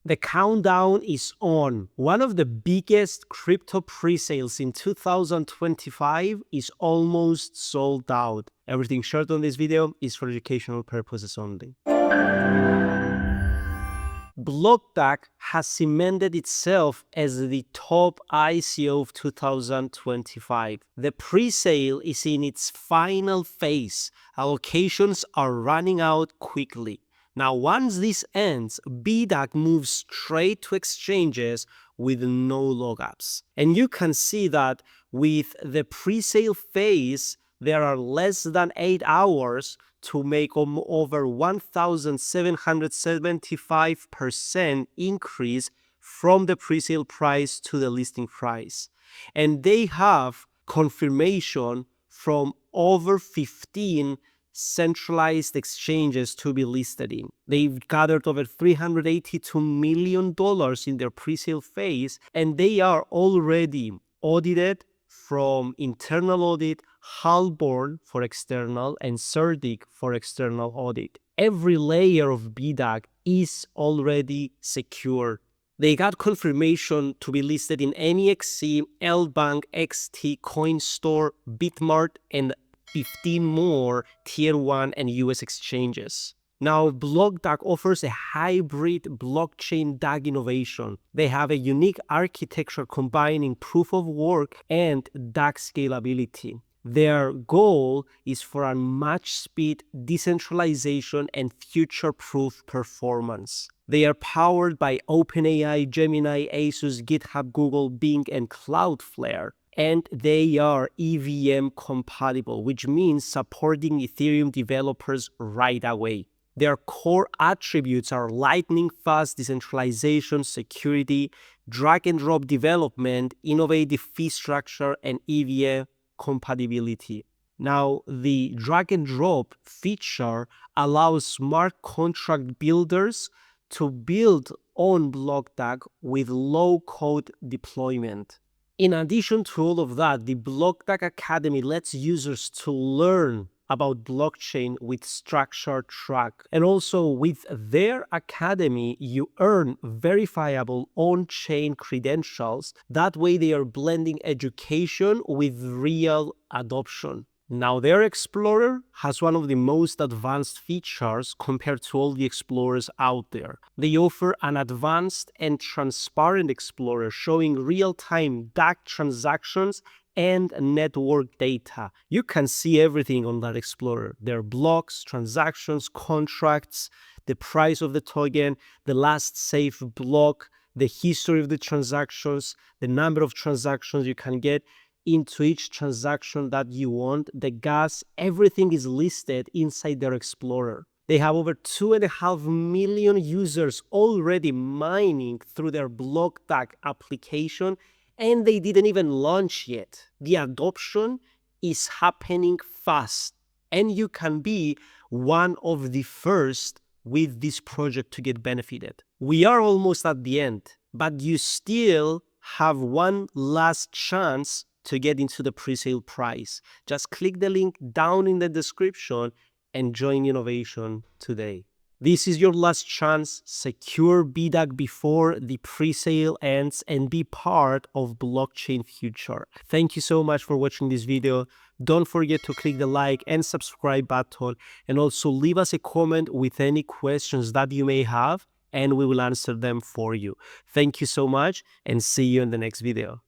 The countdown is on. One of the biggest crypto pre-sales in 2025 is almost sold out. Everything shared on this video is for educational purposes only. BlockDAG has cemented itself as the top ICO of 2025. The pre-sale is in its final phase. Allocations are running out quickly. Now, once this ends, BDAG moves straight to exchanges with no logups. And you can see that with the pre-sale phase, there are less than 8 hours to make over 1,775% increase from the pre-sale price to the listing price. And they have confirmation from over 15 centralized exchanges to be listed in. They've gathered over $382 million in their pre-sale phase, and they are already audited from internal audit, Halborn for external, and Cerdic for external audit. Every layer of BDAG is already secure. They got confirmation to be listed in NEXC, LBank, XT, CoinStore, Bitmart, and 15 more Tier 1 and US exchanges. Now, BlockDAG offers a hybrid blockchain DAG innovation. They have a unique architecture combining proof of work and DAG scalability. Their goal is for unmatched speed, decentralization, and future-proof performance. They are powered by OpenAI, Gemini, Asus, GitHub, Google, Bing, and Cloudflare. And they are EVM-compatible, which means supporting Ethereum developers right away. Their core attributes are lightning-fast decentralization, security, drag-and-drop development, innovative fee structure, and EVM compatibility. Now, the drag-and-drop feature allows smart contract builders to build on BlockDAG with low-code deployment. In addition to all of that, the BlockDAG Academy lets users to learn about blockchain with structured track. And also with their academy, you earn verifiable on-chain credentials. That way they are blending education with real adoption. Now, their Explorer has one of the most advanced features compared to all the Explorers out there. They offer an advanced and transparent Explorer showing real-time DAG transactions and network data. You can see everything on that Explorer. Their blocks, transactions, contracts, the price of the token, the last safe block, the history of the transactions, the number of transactions you can get into each transaction that you want, the gas, everything is listed inside their Explorer. They have over 2.5 million users already mining through their BlockDAG application, and they didn't even launch yet. The adoption is happening fast, and you can be one of the first with this project to get benefited. We are almost at the end, but you still have one last chance to get into the pre-sale price. Just click the link down in the description and join innovation today. This is your last chance. Secure BDAG before the pre-sale ends and be part of blockchain future. Thank you so much for watching this video. Don't forget to click the like and subscribe button, and also leave us a comment with any questions that you may have, and we will answer them for you. Thank you so much, and see you in the next video.